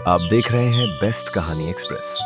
आप देख रहे हैं बेस्ट कहानी एक्सप्रेस।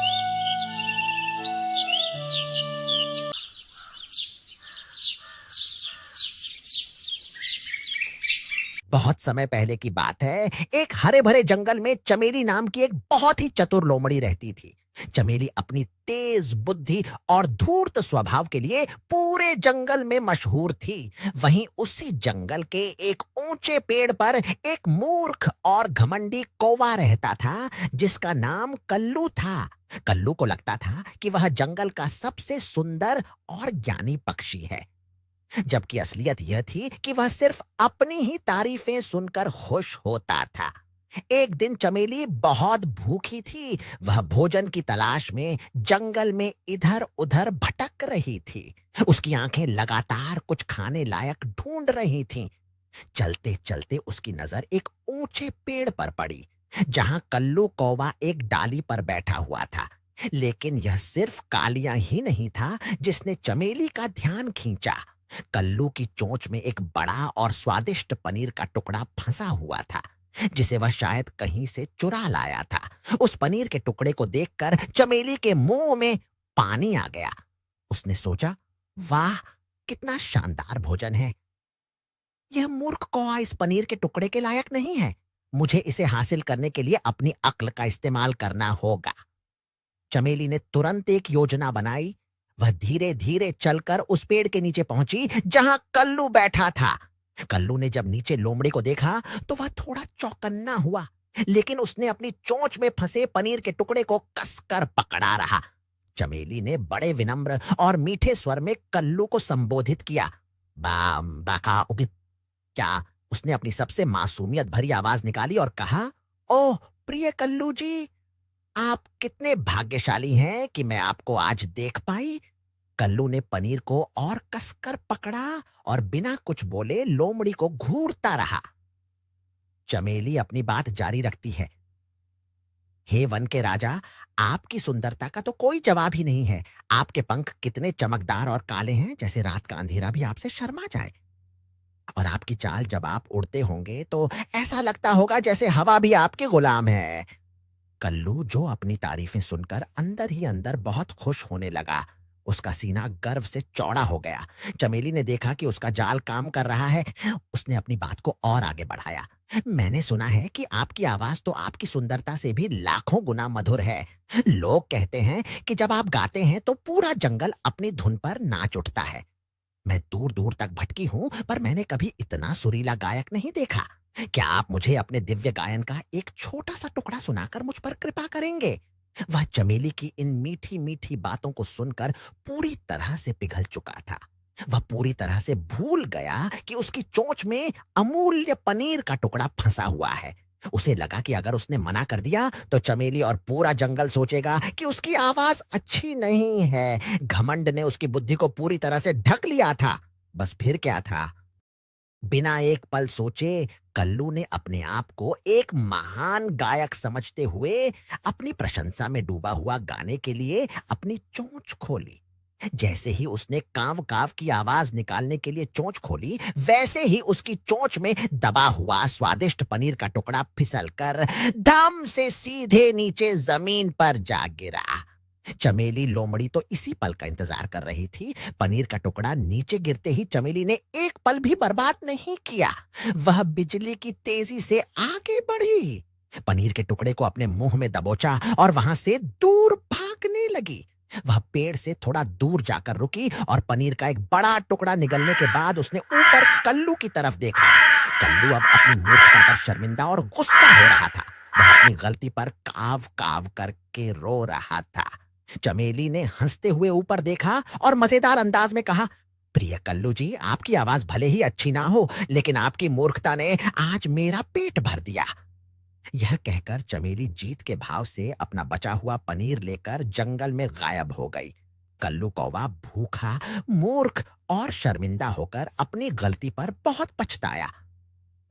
बहुत समय पहले की बात है। एक हरे भरे जंगल में चमेली नाम की एक बहुत ही चतुर लोमड़ी रहती थी। चमेली अपनी तेज बुद्धि और धूर्त स्वभाव के लिए पूरे जंगल में मशहूर थी। वहीं उसी जंगल के एक ऊंचे पेड़ पर एक मूर्ख और घमंडी कौवा रहता था, जिसका नाम कल्लू था। कल्लू को लगता था कि वह जंगल का सबसे सुंदर और ज्ञानी पक्षी है, जबकि असलियत यह थी कि वह सिर्फ अपनी ही तारीफें सुनकर खुश होता था। एक दिन चमेली बहुत भूखी थी। वह भोजन की तलाश में जंगल में इधर उधर भटक रही थी। उसकी आंखें लगातार कुछ खाने लायक ढूंढ रही थीं। चलते चलते उसकी नजर एक ऊंचे पेड़ पर पड़ी, जहां कल्लू कौवा एक डाली पर बैठा हुआ था। लेकिन यह सिर्फ कालियां ही नहीं था जिसने चमेली का ध्यान खींचा। कल्लू की चोंच में एक बड़ा और स्वादिष्ट पनीर का टुकड़ा फंसा हुआ था, जिसे वह शायद कहीं से चुरा लाया था। उस पनीर के टुकड़े को देखकर चमेली के मुंह में पानी आ गया। उसने सोचा, वाह, कितना शानदार भोजन है। यह मूर्ख कौवा इस पनीर के टुकड़े के लायक नहीं है। मुझे इसे हासिल करने के लिए अपनी अक्ल का इस्तेमाल करना होगा। चमेली ने तुरंत एक योजना बनाई। वह धीरे धीरे चलकर उस पेड़ के नीचे पहुंची जहां कल्लू बैठा था। कल्लू ने जब नीचे लोमड़ी को देखा तो वह थोड़ा चौकन्ना हुआ, लेकिन उसने अपनी चोंच में फंसे पनीर के टुकड़े को कसकर पकड़ा रहा। चमेली ने बड़े विनम्र और मीठे स्वर में कल्लू को संबोधित किया। बाका उगी, क्या? उसने अपनी सबसे मासूमियत भरी आवाज निकाली और कहा, ओह प्रिय कल्लू जी, आप कितने भाग्यशाली हैं कि मैं आपको आज देख पाई। कल्लू ने पनीर को और कसकर पकड़ा और बिना कुछ बोले लोमड़ी को घूरता रहा। चमेली अपनी बात जारी रखती है। हे वन के राजा, आपकी सुंदरता का तो कोई जवाब ही नहीं है। आपके पंख कितने चमकदार और काले हैं, जैसे रात का अंधेरा भी आपसे शर्मा जाए। और आपकी चाल जब आप उड़ते होंगे तो ऐसा लगता होगा जैसे हवा भी आपके गुलाम है। कल्लू, जो अपनी तारीफें सुनकर अंदर ही अंदर बहुत खुश होने लगा, उसका सीना गर्व से चौड़ा हो गया। चमेली ने देखा कि उसका जाल काम कर रहा है। उसने अपनी बात को और आगे बढ़ाया। मैंने सुना है कि आपकी आवाज तो आपकी सुंदरता से भी लाखों गुना मधुर है। लोग कहते हैं कि जब आप गाते हैं तो पूरा जंगल अपनी धुन पर नाच उठता है। मैं दूर दूर तक भटकी हूं, पर मैंने कभी इतना सुरीला गायक नहीं देखा। क्या आप मुझे अपने दिव्य गायन का एक छोटा सा टुकड़ा सुनाकर मुझ पर कृपा करेंगे? वह चमेली की इन मीठी मीठी बातों को सुनकर पूरी तरह से पिघल चुका था। वह पूरी तरह से भूल गया कि उसकी चोंच में अमूल्य पनीर का टुकड़ा फंसा हुआ है। उसे लगा कि अगर उसने मना कर दिया तो चमेली और पूरा जंगल सोचेगा कि उसकी आवाज अच्छी नहीं है। घमंड ने उसकी बुद्धि को पूरी तरह से ढक लिया था। बस फिर क्या था? बिना एक पल सोचे कल्लू ने अपने आप को एक महान गायक समझते हुए अपनी प्रशंसा में डूबा हुआ गाने के लिए अपनी चोंच खोली। जैसे ही उसने काव काव की आवाज निकालने के लिए चोंच खोली, वैसे ही उसकी चोंच में दबा हुआ स्वादिष्ट पनीर का टुकड़ा फिसलकर धम से सीधे नीचे जमीन पर जा गिरा। चमेली लोमड़ी तो इसी पल का इंतजार कर रही थी। पनीर का टुकड़ा नीचे गिरते ही चमेली ने एक पल भी बर्बाद नहीं किया। वह बिजली की तेजी से आगे बढ़ी, पनीर के टुकड़े को अपने मुंह में दबोचा और वहां से दूर भागने लगी। वह पेड़ से थोड़ा दूर जाकर रुकी और पनीर का एक बड़ा टुकड़ा निगलने के बाद उसने ऊपर कल्लू की तरफ देखा। कल्लू अब अपनी मूर्खता पर शर्मिंदा और गुस्सा हो रहा था। वह अपनी गलती पर काव काव करके रो रहा था। चमेली ने हंसते हुए ऊपर देखा और मजेदार अंदाज में कहा, प्रिय कल्लू जी, आपकी आवाज भले ही अच्छी ना हो, लेकिन आपकी मूर्खता ने आज मेरा पेट भर दिया। यह कहकर चमेली जीत के भाव से अपना बचा हुआ पनीर लेकर जंगल में गायब हो गई। कल्लू कौवा भूखा, मूर्ख और शर्मिंदा होकर अपनी गलती पर बहुत पछताया।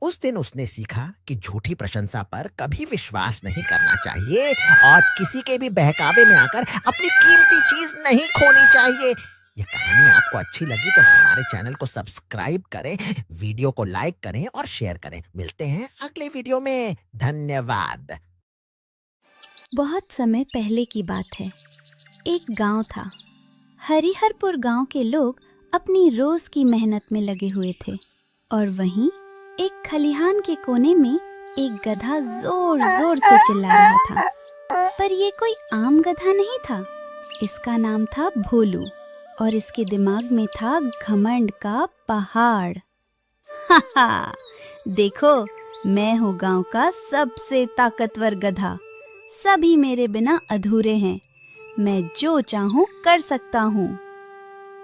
उस दिन उसने सीखा कि झूठी प्रशंसा पर कभी विश्वास नहीं करना चाहिए और किसी के भी बहकावे में आकर अपनी कीमती चीज नहीं खोनी चाहिए। यह कहानी आपको अच्छी लगी तो हमारे चैनल को सब्सक्राइब करें, वीडियो को लाइक करें और शेयर करें। मिलते हैं अगले वीडियो में। धन्यवाद। बहुत समय पहले की बात है। एक गांव था। हरिहरपुर गांव के लोग अपनी रोज की मेहनत में लगे हुए थे और वहीं एक खलिहान के कोने में एक गधा जोर जोर से चिल्ला रहा था। पर ये कोई आम गधा नहीं था। इसका नाम था भोलू और इसके दिमाग में था घमंड का पहाड़। हा, देखो, मैं हूँ गांव का सबसे ताकतवर गधा। सभी मेरे बिना अधूरे हैं। मैं जो चाहूँ कर सकता हूँ।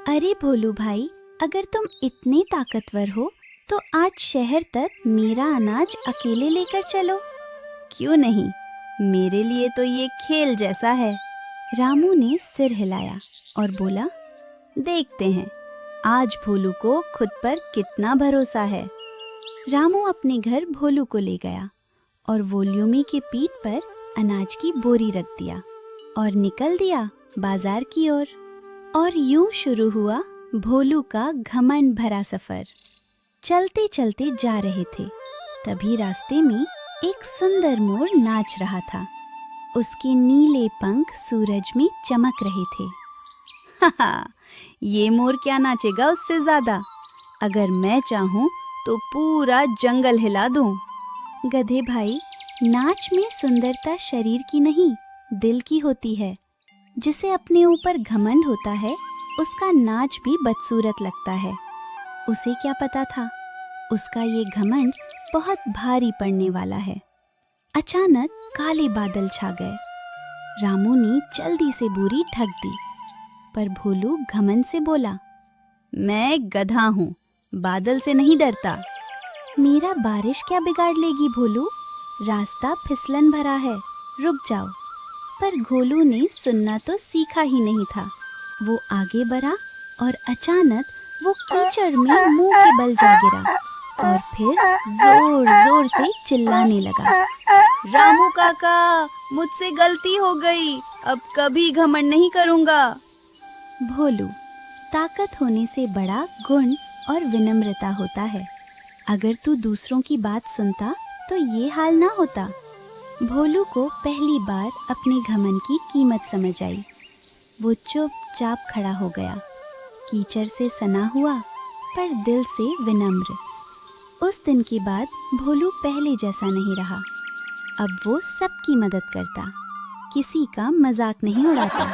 अरे भोलू भाई, अगर तुम इतने ताकतवर हो तो आज शहर तक मेरा अनाज अकेले लेकर चलो। क्यों नहीं, मेरे लिए तो ये खेल जैसा है। रामू ने सिर हिलाया और बोला, देखते हैं आज भोलू को खुद पर कितना भरोसा है। रामू अपने घर भोलू को ले गया और वोल्यूमी की पीठ पर अनाज की बोरी रख दिया और निकल दिया बाजार की ओर। और यूं शुरू हुआ भोलू का घमंड भरा सफर। चलते चलते जा रहे थे, तभी रास्ते में एक सुंदर मोर नाच रहा था। उसके नीले पंख सूरज में चमक रहे थे। हा, ये मोर क्या नाचेगा उससे ज्यादा। अगर मैं चाहूँ तो पूरा जंगल हिला दूं। गधे भाई, नाच में सुंदरता शरीर की नहीं, दिल की होती है। जिसे अपने ऊपर घमंड होता है, उसका नाच भी बदसूरत लगता है। उसे क्या पता था, उसका ये घमंड बहुत भारी पड़ने वाला है। अचानक काले बादल छा गए। रामू ने जल्दी से बोरी ढक दी, पर भोलू घमंड से बोला, मैं गधा हूँ, बादल से नहीं डरता। मेरा बारिश क्या बिगाड़ लेगी भोलू, रास्ता फिसलन भरा है, रुक जाओ। पर भोलू ने सुनना तो सीखा ही नहीं था। वो आगे बढ़ा और अचानक वो कीचड़ में मुंह के बल जा गिरा और फिर जोर जोर से चिल्लाने लगा, रामू काका, मुझसे गलती हो गई, अब कभी घमंड नहीं करूँगा। भोलू, ताकत होने से बड़ा गुण और विनम्रता होता है। अगर तू दूसरों की बात सुनता तो ये हाल ना होता। भोलू को पहली बार अपने घमंड की कीमत समझ आई। वो चुपचाप खड़ा हो गया, कीचड़ से सना हुआ पर दिल से विनम्र। उस दिन के बाद भोलू पहले जैसा नहीं रहा। अब वो सबकी मदद करता, किसी का मजाक नहीं उड़ाता।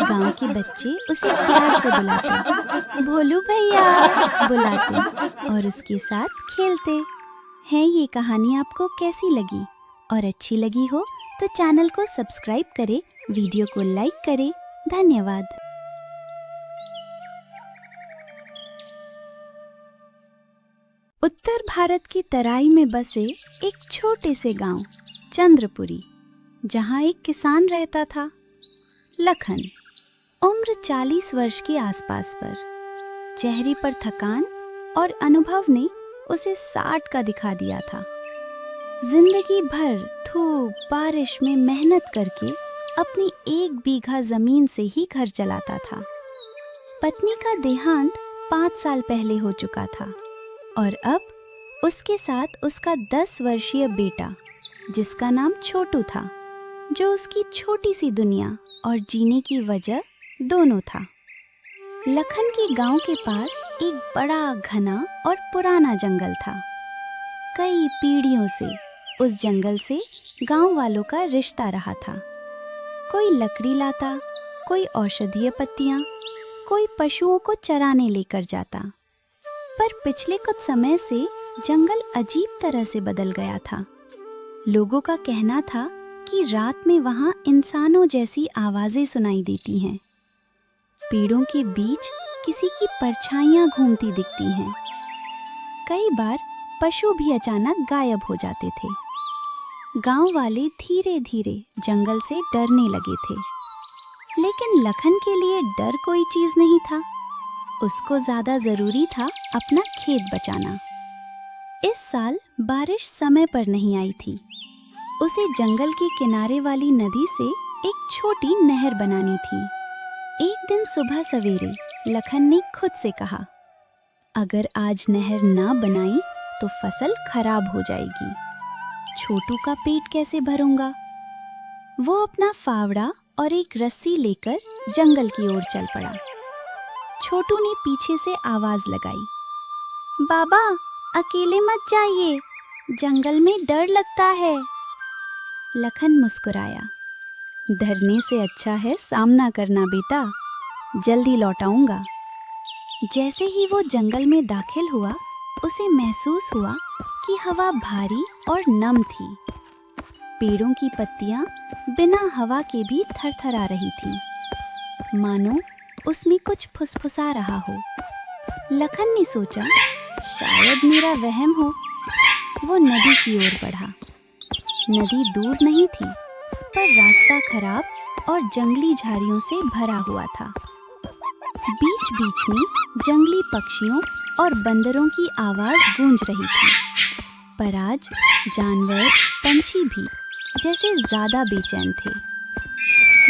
गांव के बच्चे उसे प्यार से बुलाते, भोलू भैया बुलाते और उसके साथ खेलते। है ये कहानी आपको कैसी लगी? और अच्छी लगी हो तो चैनल को सब्सक्राइब करें, वीडियो को लाइक करें। धन्यवाद। उत्तर भारत की तराई में बसे एक छोटे से गांव चंद्रपुरी, जहां एक किसान रहता था, लखन। उम्र 40 वर्ष के आसपास पर। चेहरे पर थकान और अनुभव ने उसे 60 का दिखा दिया था। जिंदगी भर धूप बारिश में मेहनत करके अपनी 1 बीघा जमीन से ही घर चलाता था। पत्नी का देहांत 5 साल पहले हो चुका था और अब उसके साथ उसका 10 वर्षीय बेटा, जिसका नाम छोटू था, जो उसकी छोटी सी दुनिया और जीने की वजह दोनों था। लखन के गांव के पास एक बड़ा घना और पुराना जंगल था। कई पीढ़ियों से उस जंगल से गांव वालों का रिश्ता रहा था। कोई लकड़ी लाता, कोई औषधीय पत्तियां, कोई पशुओं को चराने लेकर जाता। पर पिछले कुछ समय से जंगल अजीब तरह से बदल गया था। लोगों का कहना था कि रात में वहां इंसानों जैसी आवाजें सुनाई देती हैं। पेड़ों के बीच किसी की परछाइयां घूमती दिखती हैं। कई बार पशु भी अचानक गायब हो जाते थे। गांव वाले धीरे धीरे जंगल से डरने लगे थे, लेकिन लखन के लिए डर कोई चीज नहीं था। उसको ज्यादा जरूरी था अपना खेत बचाना। इस साल बारिश समय पर नहीं आई थी। उसे जंगल के किनारे वाली नदी से एक छोटी नहर बनानी थी। एक दिन सुबह सवेरे लखन ने खुद से कहा, अगर आज नहर ना बनाई तो फसल खराब हो जाएगी। छोटू का पेट कैसे भरूंगा? वो अपना फावड़ा और एक रस्सी लेकर जंगल की ओर चल पड़ा। छोटू ने पीछे से आवाज लगाई, बाबा अकेले मत जाइए, जंगल में डर लगता है। लखन मुस्कुराया, डरने से अच्छा है सामना करना बेटा, जल्दी लौट आऊंगा। जैसे ही वो जंगल में दाखिल हुआ, उसे महसूस हुआ कि हवा भारी और नम थी। पेड़ों की पत्तियां बिना हवा के भी थरथरा रही थीं, मानो उसमें कुछ फुसफुसा रहा हो। लखन ने सोचा, शायद मेरा वहम हो। वो नदी की ओर बढ़ा। नदी दूर नहीं थी, पर रास्ता खराब और जंगली झाड़ियों से भरा हुआ था। बीच बीच में जंगली पक्षियों और बंदरों की आवाज गूंज रही थी, पर आज जानवर, पंछी भी जैसे ज्यादा बेचैन थे।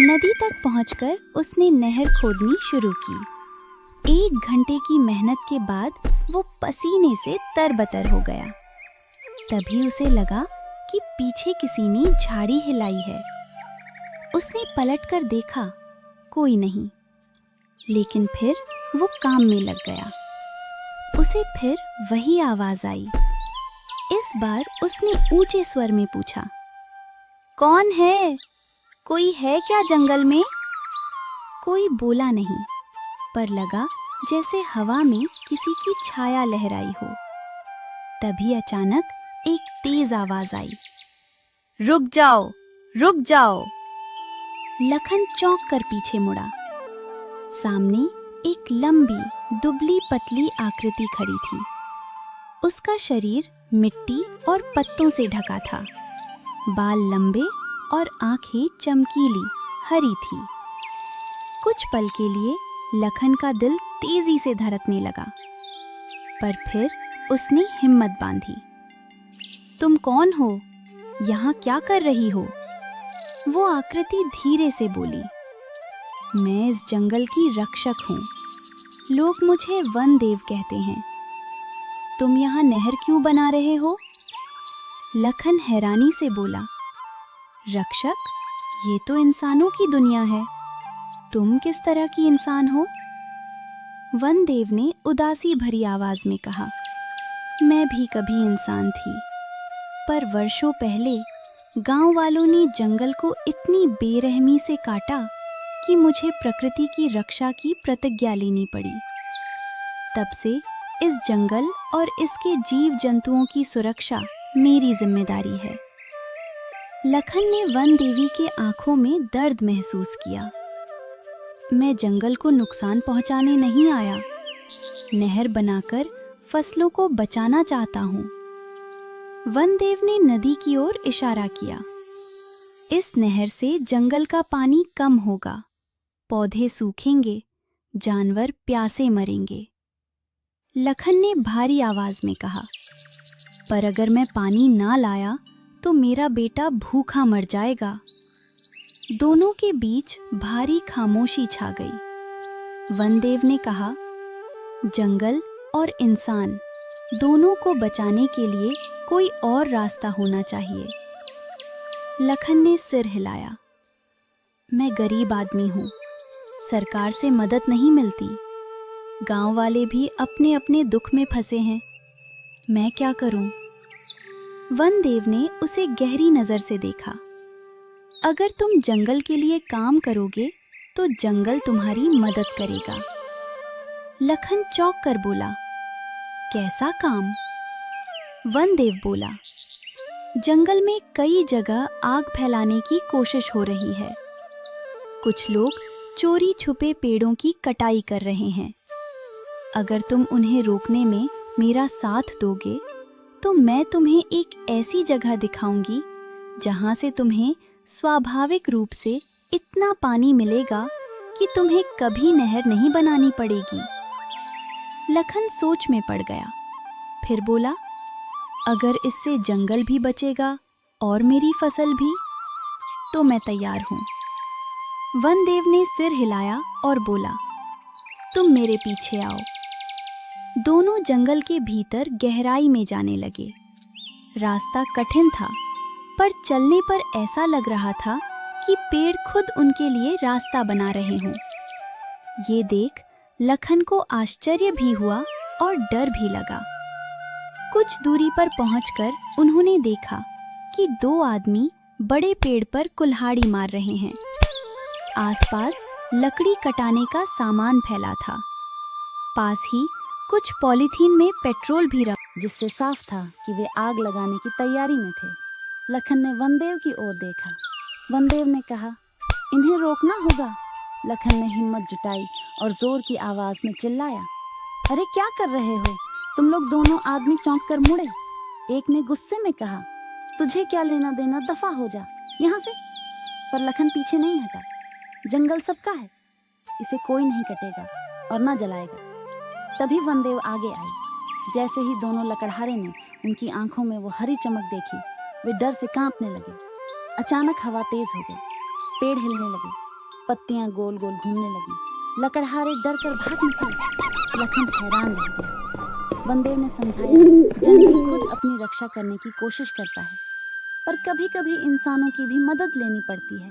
नदी तक पहुंचकर उसने नहर खोदनी शुरू की। 1 घंटे की मेहनत के बाद वो पसीने से तरबतर हो गया। तभी उसे लगा कि पीछे किसी ने झाड़ी हिलाई है। उसने पलटकर देखा, कोई नहीं। लेकिन फिर वो काम में लग गया। उसे फिर वही आवाज आई। इस बार उसने ऊंचे स्वर में पूछा, कौन है? कोई है क्या जंगल में? कोई बोला नहीं, पर लगा जैसे हवा में किसी की छाया लहराई हो। तभी अचानक एक तेज आवाज आई, रुक जाओ, रुक जाओ। लखन चौंक कर पीछे मुड़ा। सामने एक लंबी, दुबली पतली आकृति खड़ी थी। उसका शरीर मिट्टी और पत्तों से ढका था। बाल लंबे और आंखें चमकीली, हरी थी। कुछ पल के लिए लखन का दिल तेजी से धड़कने लगा, पर फिर उसने हिम्मत बांधी। तुम कौन हो? यहाँ क्या कर रही हो? वो आकृति धीरे से बोली, मैं इस जंगल की रक्षक हूँ। लोग मुझे वन देव कहते हैं। तुम यहाँ नहर क्यों बना रहे हो? लखन हैरानी से बोला, रक्षक? ये तो इंसानों की दुनिया है। तुम किस तरह की इंसान हो? वन देव ने उदासी भरी आवाज में कहा, मैं भी कभी इंसान थी, पर वर्षों पहले गांव वालों ने जंगल को इतनी बेरहमी से काटा कि मुझे प्रकृति की रक्षा की प्रतिज्ञा लेनी पड़ी। तब से इस जंगल और इसके जीव जंतुओं की सुरक्षा मेरी जिम्मेदारी है। लखन ने वन देवी के आंखों में दर्द महसूस किया। मैं जंगल को नुकसान पहुंचाने नहीं आया, नहर बनाकर फसलों को बचाना चाहता हूँ। वन देव ने नदी की ओर इशारा किया। इस नहर से जंगल का पानी कम होगा, पौधे सूखेंगे, जानवर प्यासे मरेंगे। लखन ने भारी आवाज में कहा, पर अगर मैं पानी ना लाया तो मेरा बेटा भूखा मर जाएगा। दोनों के बीच भारी खामोशी छा गई। वनदेव ने कहा, जंगल और इंसान दोनों को बचाने के लिए कोई और रास्ता होना चाहिए। लखन ने सिर हिलाया। मैं गरीब आदमी हूँ, सरकार से मदद नहीं मिलती। गांव वाले भी अपने अपने दुख में फंसे हैं। मैं क्या करूं? वनदेव ने उसे गहरी नजर से देखा। अगर तुम जंगल के लिए काम करोगे तो जंगल तुम्हारी मदद करेगा। लखन चौंक कर बोला, कैसा काम? वनदेव बोला, जंगल में कई जगह आग फैलाने की कोशिश हो रही है। कुछ लोग चोरी छुपे पेड़ों की कटाई कर रहे हैं। अगर तुम उन्हें रोकने में मेरा साथ दोगे तो मैं तुम्हें एक ऐसी जगह दिखाऊंगी जहां से तुम्हें स्वाभाविक रूप से इतना पानी मिलेगा कि तुम्हें कभी नहर नहीं बनानी पड़ेगी। लखन सोच में पड़ गया, फिर बोला, अगर इससे जंगल भी बचेगा और मेरी फसल भी, तो मैं तैयार हूँ। वनदेव ने सिर हिलाया और बोला, तुम मेरे पीछे आओ। दोनों जंगल के भीतर गहराई में जाने लगे। रास्ता कठिन था, पर चलने पर ऐसा लग रहा था कि पेड़ खुद उनके लिए रास्ता बना रहे हों। ये देख लखन को आश्चर्य भी हुआ और डर भी लगा। कुछ दूरी पर पहुंचकर उन्होंने देखा कि दो आदमी बड़े पेड़ पर कुल्हाड़ी मार रहे हैं। आसपास लकड़ी कटाने का सामान फैला था। पास ही कुछ पॉलीथीन में पेट्रोल भी रखा, जिससे साफ था कि वे आग लगाने की तैयारी में थे। लखन ने वनदेव की ओर देखा। वनदेव ने कहा, इन्हें रोकना होगा। लखन ने हिम्मत जुटाई और जोर की आवाज में चिल्लाया, अरे क्या कर रहे हो तुम लोग? दोनों आदमी चौंक कर मुड़े। एक ने गुस्से में कहा, तुझे क्या लेना देना, दफा हो जा यहाँ से। पर लखन पीछे नहीं हटा। जंगल सबका है, इसे कोई नहीं कटेगा और न जलाएगा। तभी वनदेव आगे आई। जैसे ही दोनों लकड़हारे ने उनकी आंखों में वो हरी चमक देखी, वे डर से कांपने लगे। अचानक हवा तेज हो गई, पेड़ हिलने लगे, पत्तियां गोल गोल घूमने लगी। लकड़हारे डर कर भाग निकले। लखन हैरान रह गया। वनदेव ने समझाया, जंगल खुद अपनी रक्षा करने की कोशिश करता है, पर कभी कभी इंसानों की भी मदद लेनी पड़ती है।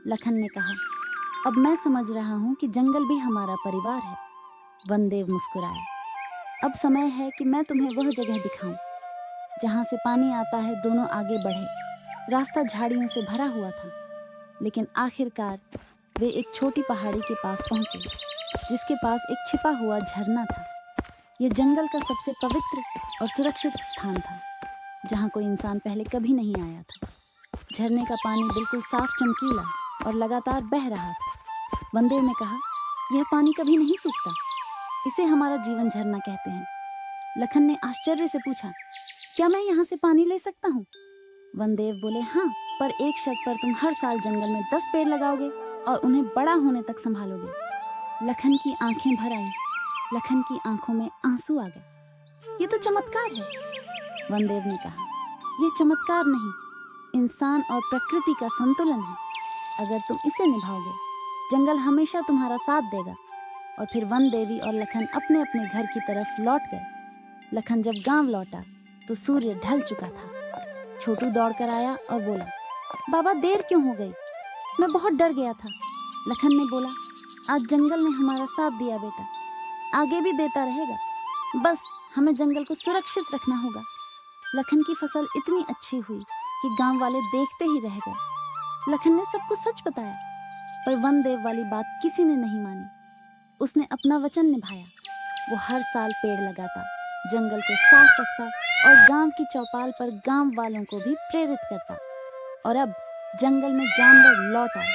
लखन ने कहा, अब मैं समझ रहा हूँ कि जंगल भी हमारा परिवार है। वनदेव मुस्कुराया, अब समय है कि मैं तुम्हें वह जगह दिखाऊं जहाँ से पानी आता है। दोनों आगे बढ़े। रास्ता झाड़ियों से भरा हुआ था, लेकिन आखिरकार वे एक छोटी पहाड़ी के पास पहुंचे, जिसके पास एक छिपा हुआ झरना था। यह जंगल का सबसे पवित्र और सुरक्षित स्थान था, जहाँ कोई इंसान पहले कभी नहीं आया था। झरने का पानी बिल्कुल साफ, चमकीला और लगातार बह रहा था। वनदेव ने कहा, यह पानी कभी नहीं सूखता, इसे हमारा जीवन झरना कहते हैं। लखन ने आश्चर्य से पूछा, क्या मैं यहाँ से पानी ले सकता हूँ? वनदेव बोले, हाँ, पर एक शर्त पर। तुम हर साल जंगल में 10 पेड़ लगाओगे और उन्हें बड़ा होने तक संभालोगे। लखन की आंखें भर आईं। लखन की आंखों में आंसू आ गए। ये तो चमत्कार है। वनदेव ने कहा, यह चमत्कार नहीं, इंसान और प्रकृति का संतुलन है। अगर तुम इसे निभाओगे, जंगल हमेशा तुम्हारा साथ देगा। और फिर वनदेवी और लखन अपने अपने घर की तरफ लौट गए। लखन जब गांव लौटा तो सूर्य ढल चुका था। छोटू दौड़कर आया और बोला, बाबा देर क्यों हो गई? मैं बहुत डर गया था। लखन ने बोला, आज जंगल ने हमारा साथ दिया बेटा, आगे भी देता रहेगा। बस हमें जंगल को सुरक्षित रखना होगा। लखन की फसल इतनी अच्छी हुई कि गांव वाले देखते ही रह गए। लखन ने सबको सच बताया, पर वनदेव वाली बात किसी ने नहीं मानी। उसने अपना वचन निभाया। वो हर साल पेड़ लगाता, जंगल को साफ रखता और गांव की चौपाल पर गांव वालों को भी प्रेरित करता। और अब जंगल में जानवर लौट आए,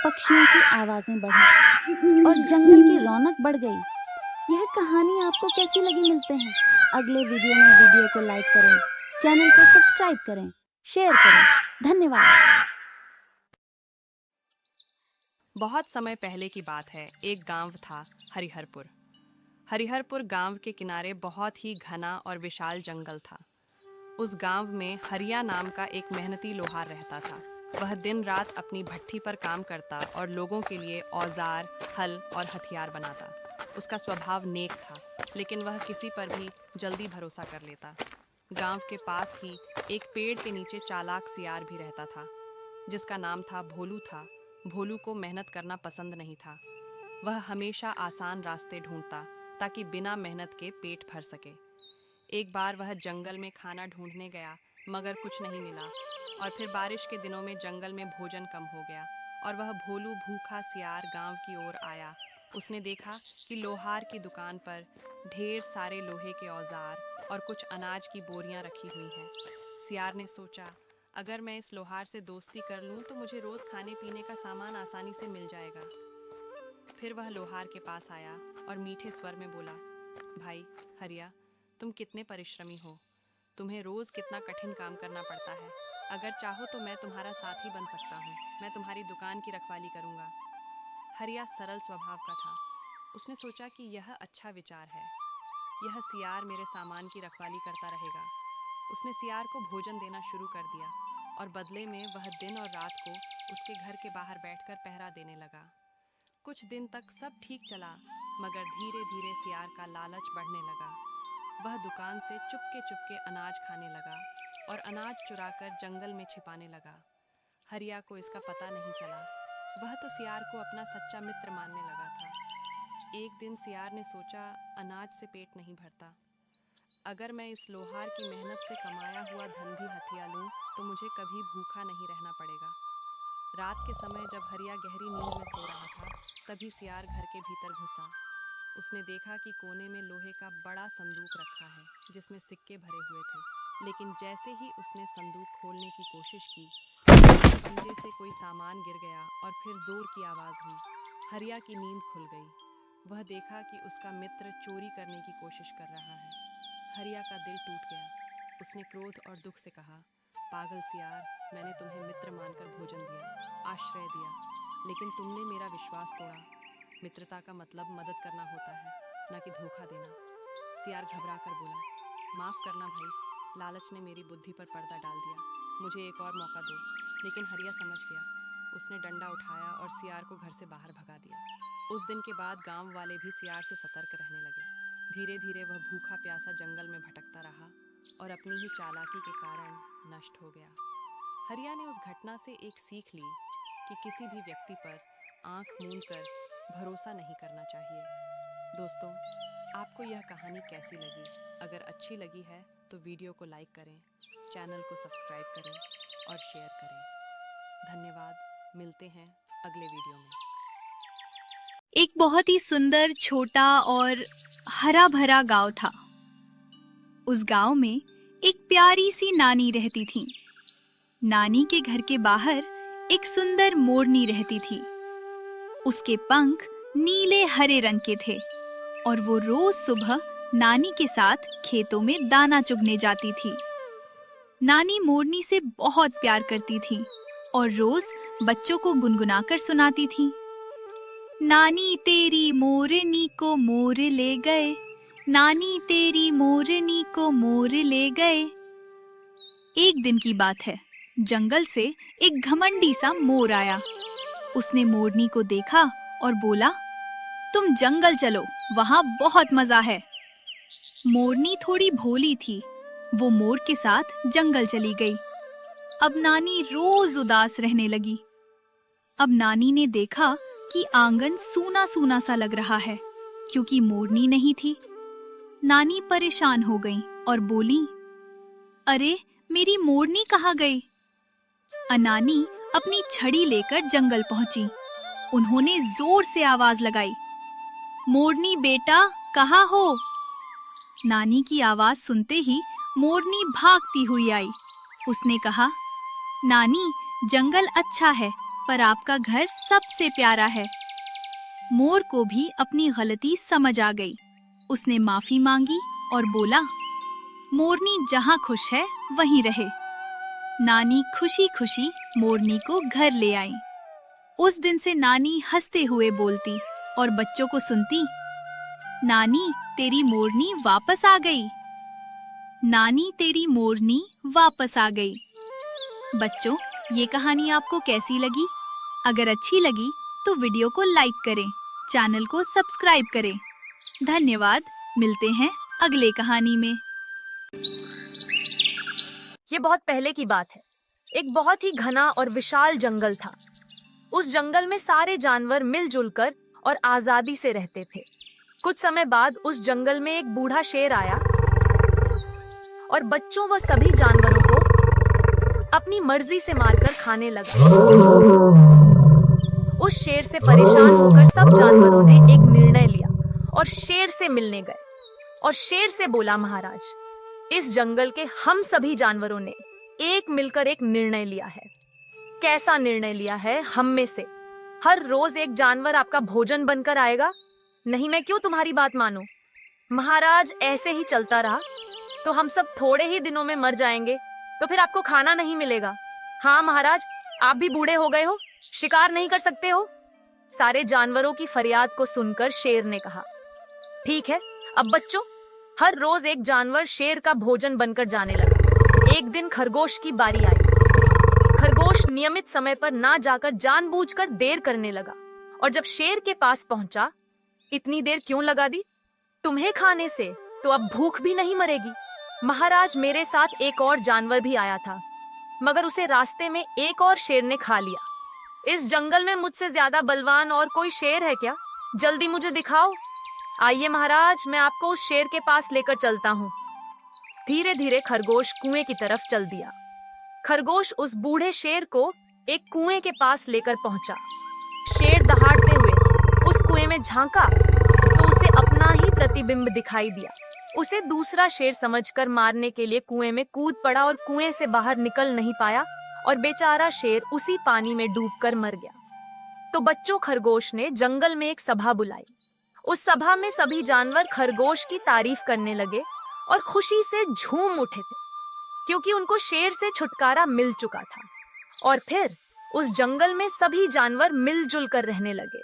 पक्षियों की आवाजें बढ़ी और जंगल की रौनक बढ़ गई। यह कहानी आपको कैसी लगी? मिलते हैं अगले वीडियो में। वीडियो को लाइक करें, चैनल को सब्सक्राइब करें, शेयर करें। धन्यवाद। बहुत समय पहले की बात है। एक गांव था, हरिहरपुर। हरिहरपुर गांव के किनारे बहुत ही घना और विशाल जंगल था। उस गांव में हरिया नाम का एक मेहनती लोहार रहता था। वह दिन रात अपनी भट्ठी पर काम करता और लोगों के लिए औजार, हल और हथियार बनाता। उसका स्वभाव नेक था, लेकिन वह किसी पर भी जल्दी भरोसा कर लेता। गांव के पास ही एक पेड़ के नीचे चालाक सियार भी रहता था, जिसका नाम था भोलू था। भोलू को मेहनत करना पसंद नहीं था। वह हमेशा आसान रास्ते ढूंढता ताकि बिना मेहनत के पेट भर सके। एक बार वह जंगल में खाना ढूंढने गया, मगर कुछ नहीं मिला। और फिर बारिश के दिनों में जंगल में भोजन कम हो गया और वह भोलू भूखा सियार गांव की ओर आया। उसने देखा कि लोहार की दुकान पर ढेर सारे लोहे के औजार और कुछ अनाज की बोरियां रखी हुई हैं। सियार ने सोचा, अगर मैं इस लोहार से दोस्ती कर लूं तो मुझे रोज खाने पीने का सामान आसानी से मिल जाएगा। फिर वह लोहार के पास आया और मीठे स्वर में बोला, भाई हरिया, तुम कितने परिश्रमी हो। तुम्हें रोज कितना कठिन काम करना पड़ता है। अगर चाहो तो मैं तुम्हारा साथी बन सकता हूँ। मैं तुम्हारी दुकान की रखवाली करूँगा। हरिया सरल स्वभाव का था। उसने सोचा कि यह अच्छा विचार है। यह सियार मेरे सामान की रखवाली करता रहेगा। उसने सियार को भोजन देना शुरू कर दिया और बदले में वह दिन और रात को उसके घर के बाहर बैठकर पहरा देने लगा। कुछ दिन तक सब ठीक चला, मगर धीरे धीरे सियार का लालच बढ़ने लगा। वह दुकान से चुपके चुपके अनाज खाने लगा और अनाज चुराकर जंगल में छिपाने लगा। हरिया को इसका पता नहीं चला। वह तो सियार को अपना सच्चा मित्र मानने लगा था। एक दिन सियार ने सोचा, अनाज से पेट नहीं भरता। अगर मैं इस लोहार की मेहनत से कमाया हुआ धन भी हथिया लूं, तो मुझे कभी भूखा नहीं रहना पड़ेगा। रात के समय जब हरिया गहरी नींद में सो रहा था, तभी सियार घर के भीतर घुसा। उसने देखा कि कोने में लोहे का बड़ा संदूक रखा है, जिसमें सिक्के भरे हुए थे। लेकिन जैसे ही उसने संदूक खोलने की कोशिश की, पंजे से कोई सामान गिर गया और फिर जोर की आवाज हुई। हरिया की नींद खुल गई। वह देखा कि उसका मित्र चोरी करने की कोशिश कर रहा है। हरिया का दिल टूट गया। उसने क्रोध और दुख से कहा, पागल सियार, मैंने तुम्हें मित्र मानकर भोजन दिया, आश्रय दिया, लेकिन तुमने मेरा विश्वास तोड़ा। मित्रता का मतलब मदद करना होता है, न कि धोखा देना। सियार घबरा कर बोला, माफ करना भाई, लालच ने मेरी बुद्धि पर पर्दा डाल दिया। मुझे एक और मौका दो। लेकिन हरिया समझ गया। उसने डंडा उठाया और सियार को घर से बाहर भगा दिया। उस दिन के बाद गांव वाले भी सियार से सतर्क रहने लगे। धीरे धीरे वह भूखा प्यासा जंगल में भटकता रहा और अपनी ही चालाकी के कारण नष्ट हो गया। हरिया ने उस घटना से एक सीख ली कि किसी भी व्यक्ति पर आंख मूंद कर भरोसा नहीं करना चाहिए। दोस्तों, आपको यह कहानी कैसी लगी? अगर अच्छी लगी है तो वीडियो को लाइक करें, चैनल को सब्सक्राइब करें और शेयर करें। धन्यवाद। मिलते हैं अगले वीडियो में। एक बहुत ही सुंदर, छोटा और हरा भरा गांव था। उस गांव में एक प्यारी सी नानी रहती थी। नानी के घर के बाहर एक सुंदर मोरनी रहती थी। उसके पंख नीले हरे रंग के थे और वो रोज सुबह नानी के साथ खेतों में दाना चुगने जाती थी। नानी मोरनी से बहुत प्यार करती थी और रोज बच्चों को गुनगुनाकर सुनाती थी। नानी तेरी मोरनी को मोर ले गए, नानी तेरी मोरनी को मोर ले गए। एक दिन की बात है, जंगल से एक घमंडी सा मोर आया। उसने मोरनी को देखा और बोला, तुम जंगल चलो, वहां बहुत मजा है। मोरनी थोड़ी भोली थी। वो मोर के साथ जंगल चली गई। अब नानी रोज उदास रहने लगी। अब नानी ने देखा कि आंगन सूना सूना सा लग रहा है, क्योंकि मोरनी नहीं थी। नानी परेशान हो गई और बोली, अरे मेरी मोरनी कहाँ गई? अनानी अपनी छड़ी लेकर जंगल पहुंची। उन्होंने जोर से आवाज लगाई, मोरनी बेटा, कहाँ हो? नानी की आवाज सुनते ही मोरनी भागती हुई आई। उसने कहा, नानी, जंगल अच्छा है, पर आपका घर सबसे प्यारा है। मोर को भी अपनी गलती समझ आ गई। उसने माफी मांगी और बोला, मोरनी जहाँ खुश है वहीं रहे। नानी खुशी खुशी मोरनी को घर ले आई। उस दिन से नानी हंसते हुए बोलती और बच्चों को सुनती, नानी तेरी मोरनी वापस आ गई, नानी तेरी मोरनी वापस आ गई। बच्चों, ये कहानी आपको कैसी लगी? अगर अच्छी लगी तो वीडियो को लाइक करें, चैनल को सब्सक्राइब करें। धन्यवाद। मिलते हैं अगले कहानी में। ये बहुत पहले की बात है। एक बहुत ही घना और विशाल जंगल था। उस जंगल में सारे जानवर मिलजुल कर और आजादी से रहते थे। कुछ समय बाद उस जंगल में एक बूढ़ा शेर आया और बच्चों व सभी जानवरों को अपनी मर्जी से मारकर खाने लगा। उस शेर से परेशान होकर सब जानवरों ने एक निर्णय लिया और शेर से मिलने गए और शेर से बोला, महाराज, इस जंगल के हम सभी जानवरों ने एक मिलकर एक निर्णय लिया है। कैसा निर्णय लिया है? हम में से हर रोज एक जानवर आपका भोजन बनकर आएगा। नहीं, मैं क्यों तुम्हारी बात मानूं? महाराज, ऐसे ही चलता रहा तो हम सब थोड़े ही दिनों में मर जाएंगे, तो फिर आपको खाना नहीं मिलेगा। हाँ महाराज, आप भी बूढ़े हो गए हो, शिकार नहीं कर सकते हो। सारे जानवरों की फरियाद को सुनकर शेर ने कहा, ठीक है, अब बच्चों, हर रोज एक जानवर शेर का भोजन बनकर जाने लगा। एक दिन खरगोश की बारी आई। खरगोश नियमित समय पर ना जाकर जानबूझकर देर करने लगा और जब शेर के पास पहुंचा, इतनी देर क्यों लगा दी? तुम्हें खाने से तो अब भूख भी नहीं मरेगी। महाराज, मेरे साथ एक और जानवर भी आया था। मगर उसे रास्ते में एक और शेर ने खा लिया। इस जंगल में मुझसे ज्यादा बलवान और कोई शेर है क्या? जल्दी मुझे दिखाओ। आइए महाराज, मैं आपको उस शेर के पास लेकर चलता हूँ। धीरे धीरे खरगोश कुएं की तरफ चल दिया। खरगोश उस बूढ़े शेर को एक कुएं के पास लेकर पहुंचा। शेर दहाड़ते हुए उस कुएं में झांका तो उसे अपना ही प्रतिबिंब दिखाई दिया। उसे दूसरा शेर समझकर मारने के लिए कुएं में कूद पड़ा और कुएं से बाहर निकल नहीं पाया और बेचारा शेर उसी पानी में डूबकर मर गया। तो बच्चों, खरगोश ने जंगल में एक सभा बुलाई। उस सभा में सभी जानवर खरगोश की तारीफ करने लगे और खुशी से झूम उठे थे, क्योंकि उनको शेर से छुटकारा मिल चुका था। और फिर उस जंगल में सभी जानवर मिलजुल कर रहने लगे।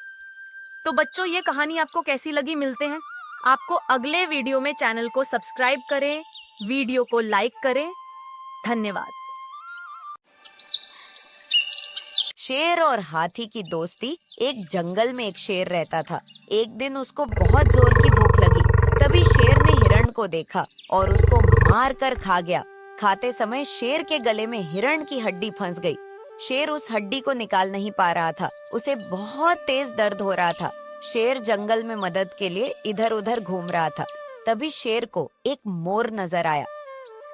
तो बच्चों, ये कहानी आपको कैसी लगी? मिलते हैं आपको अगले वीडियो में। चैनल को सब्सक्राइब करें, वीडियो को लाइक करें। धन्यवाद। शेर और हाथी की दोस्ती। एक जंगल में एक शेर रहता था। एक दिन उसको बहुत जोर की भूख लगी। तभी शेर ने हिरण को देखा और उसको मार कर खा गया। खाते समय शेर के गले में हिरण की हड्डी फंस गई। शेर उस हड्डी को निकाल नहीं पा रहा था। उसे बहुत तेज दर्द हो रहा था। शेर जंगल में मदद के लिए इधर उधर घूम रहा था। तभी शेर को एक मोर नजर आया।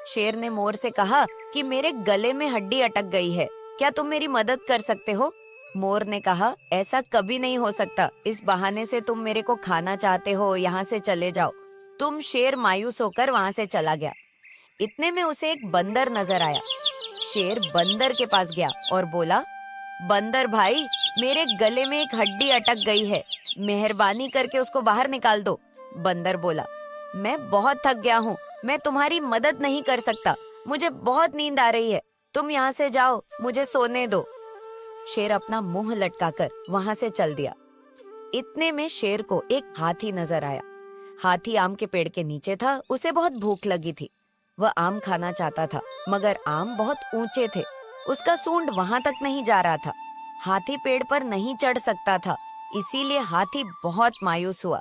शेर ने मोर से कहा कि मेरे गले में हड्डी अटक गई है, क्या तुम मेरी मदद कर सकते हो? मोर ने कहा, ऐसा कभी नहीं हो सकता। इस बहाने से तुम मेरे को खाना चाहते हो, यहाँ से चले जाओ। तुम शेर मायूस होकर वहाँ से चला गया। इतने में उसे एक बंदर नजर आया। शेर बंदर के पास गया और बोला, बंदर भाई, मेरे गले में एक हड्डी अटक गई है, मेहरबानी करके उसको बाहर निकाल दो। बंदर बोला, मैं बहुत थक गया हूँ, मैं तुम्हारी मदद नहीं कर सकता, मुझे बहुत नींद आ रही है, तुम यहाँ से जाओ, मुझे सोने दो। शेर अपना मुंह लटकाकर वहाँ से चल दिया। इतने में शेर को एक हाथी नजर आया। हाथी आम के पेड़ के नीचे था। उसे बहुत भूख लगी थी। वह आम खाना चाहता था, मगर आम बहुत ऊंचे थे। उसका सूंड वहां तक नहीं जा रहा था। हाथी पेड़ पर नहीं चढ़ सकता था, इसीलिए हाथी बहुत मायूस हुआ।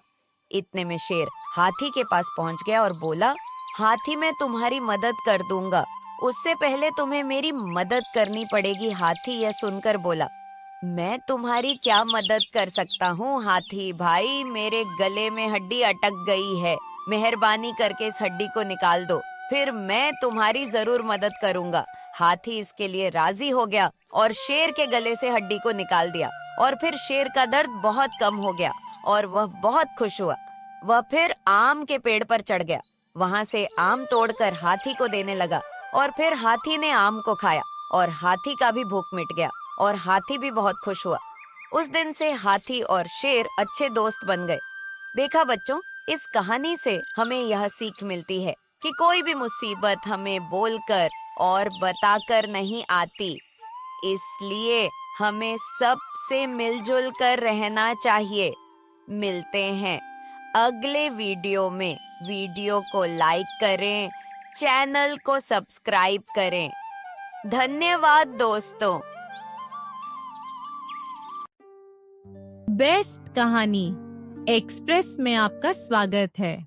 इतने में शेर हाथी के पास पहुंच गया और बोला, हाथी, मैं तुम्हारी मदद कर दूंगा, उससे पहले तुम्हें मेरी मदद करनी पड़ेगी। हाथी यह सुनकर बोला, मैं तुम्हारी क्या मदद कर सकता हूँ हाथी भाई, मेरे गले में हड्डी अटक गई है, मेहरबानी करके इस हड्डी को निकाल दो, फिर मैं तुम्हारी जरूर मदद करूंगा। हाथी इसके लिए राजी हो गया और शेर के गले से हड्डी को निकाल दिया और फिर शेर का दर्द बहुत कम हो गया और वह बहुत खुश हुआ। वह फिर आम के पेड़ पर चढ़ गया। वहां से आम तोड़कर हाथी को देने लगा और फिर हाथी ने आम को खाया और हाथी का भी भूख मिट गया और हाथी भी बहुत खुश हुआ। उस दिन से हाथी और शेर अच्छे दोस्त बन गए। देखा बच्चों, इस कहानी से हमें यह सीख मिलती है कि कोई भी मुसीबत हमें बोलकर और बताकर नहीं आती, इसलिए हमें सबसे मिलजुल कर रहना चाहिए। मिलते हैं अगले वीडियो में। वीडियो को लाइक करें, चैनल को सब्सक्राइब करें। धन्यवाद दोस्तों। बेस्ट कहानी एक्सप्रेस में आपका स्वागत है।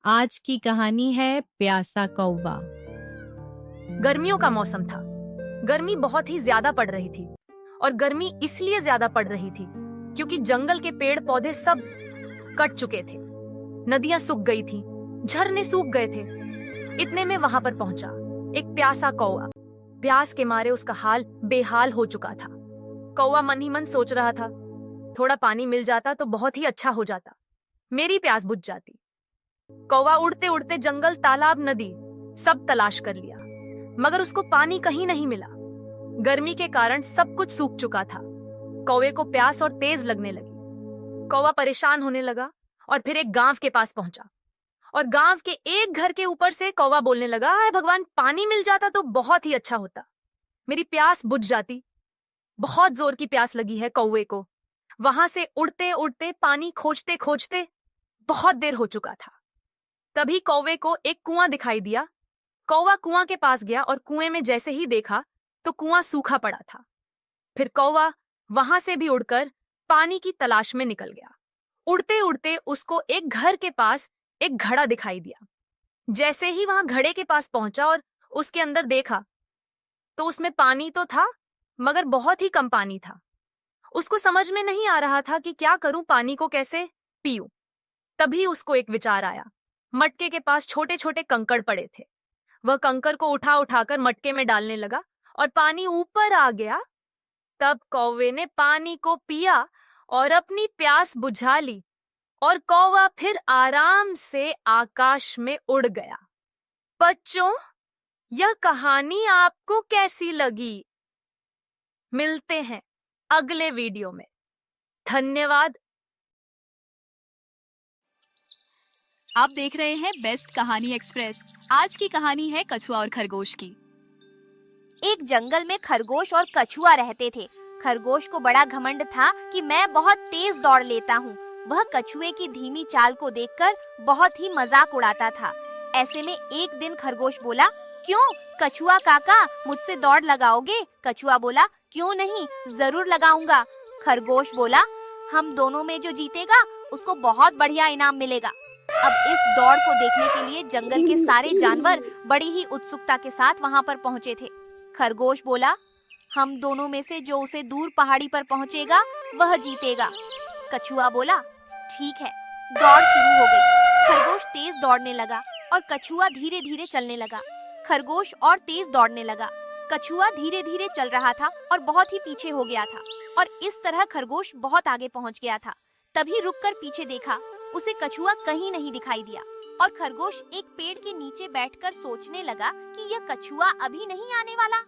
आज की कहानी है प्यासा कौवा। गर्मियों का मौसम था। गर्मी बहुत ही ज्यादा पड़ रही थी और गर्मी इसलिए ज्यादा पड़ रही थी क्योंकि जंगल के पेड़ पौधे सब कट चुके थे। नदियां सूख गई थी, झरने सूख गए थे। इतने में वहां पर पहुंचा एक प्यासा कौवा। प्यास के मारे उसका हाल बेहाल हो चुका था। कौवा मन ही मन सोच रहा था, थोड़ा पानी मिल जाता तो बहुत ही अच्छा हो जाता, मेरी प्यास बुझ जाती। कौवा उड़ते उड़ते जंगल, तालाब, नदी सब तलाश कर लिया, मगर उसको पानी कहीं नहीं मिला। गर्मी के कारण सब कुछ सूख चुका था। कौवे को प्यास और तेज लगने लगी। कौवा परेशान होने लगा और फिर एक गांव के पास पहुंचा और गांव के एक घर के ऊपर से कौवा बोलने लगा, हाय भगवान, पानी मिल जाता तो बहुत ही अच्छा होता, मेरी प्यास बुझ जाती। बहुत जोर की प्यास लगी है कौवे को। वहां से उड़ते उड़ते, पानी खोजते खोजते बहुत देर हो चुका था। तभी कौवे को एक कुआं दिखाई दिया। कौवा कुआं के पास गया और कुएं में जैसे ही देखा तो कुआं सूखा पड़ा था। फिर कौवा वहां से भी उड़कर पानी की तलाश में निकल गया। उड़ते उड़ते उसको एक घर के पास एक घड़ा दिखाई दिया। जैसे ही वहां घड़े के पास पहुंचा और उसके अंदर देखा तो उसमें पानी तो था, मगर बहुत ही कम पानी था। उसको समझ में नहीं आ रहा था कि क्या करूं, पानी को कैसे पीऊं। तभी उसको एक विचार आया। मटके के पास छोटे छोटे कंकड़ पड़े थे। वह कंकड़ को उठा उठाकर मटके में डालने लगा और पानी ऊपर आ गया। तब कौवे ने पानी को पिया और अपनी प्यास बुझा ली और कौवा फिर आराम से आकाश में उड़ गया। बच्चों, यह कहानी आपको कैसी लगी? मिलते हैं अगले वीडियो में। धन्यवाद। आप देख रहे हैं बेस्ट कहानी एक्सप्रेस। आज की कहानी है कछुआ और खरगोश की। एक जंगल में खरगोश और कछुआ रहते थे। खरगोश को बड़ा घमंड था कि मैं बहुत तेज दौड़ लेता हूँ। वह कछुए की धीमी चाल को देखकर बहुत ही मजाक उड़ाता था। ऐसे में एक दिन खरगोश बोला, क्यों कछुआ काका, मुझसे दौड़ लगाओगे? कछुआ बोला, क्यों नहीं, जरूर लगाऊंगा। खरगोश बोला, हम दोनों में जो जीतेगा उसको बहुत बढ़िया इनाम मिलेगा। अब इस दौड़ को देखने के लिए जंगल के सारे जानवर बड़ी ही उत्सुकता के साथ वहां पर पहुंचे थे। खरगोश बोला, हम दोनों में से जो उसे दूर पहाड़ी पर पहुंचेगा वह जीतेगा। कछुआ बोला, ठीक है। दौड़ शुरू हो गई। खरगोश तेज दौड़ने लगा और कछुआ धीरे धीरे चलने लगा। खरगोश और तेज दौड़ने लगा। कछुआ धीरे धीरे चल रहा था और बहुत ही पीछे हो गया था और इस तरह खरगोश बहुत आगे पहुंच गया था। तभी रुककर पीछे देखा, उसे कछुआ कहीं नहीं दिखाई दिया और खरगोश एक पेड़ के नीचे बैठकर सोचने लगा कि यह कछुआ अभी नहीं आने वाला।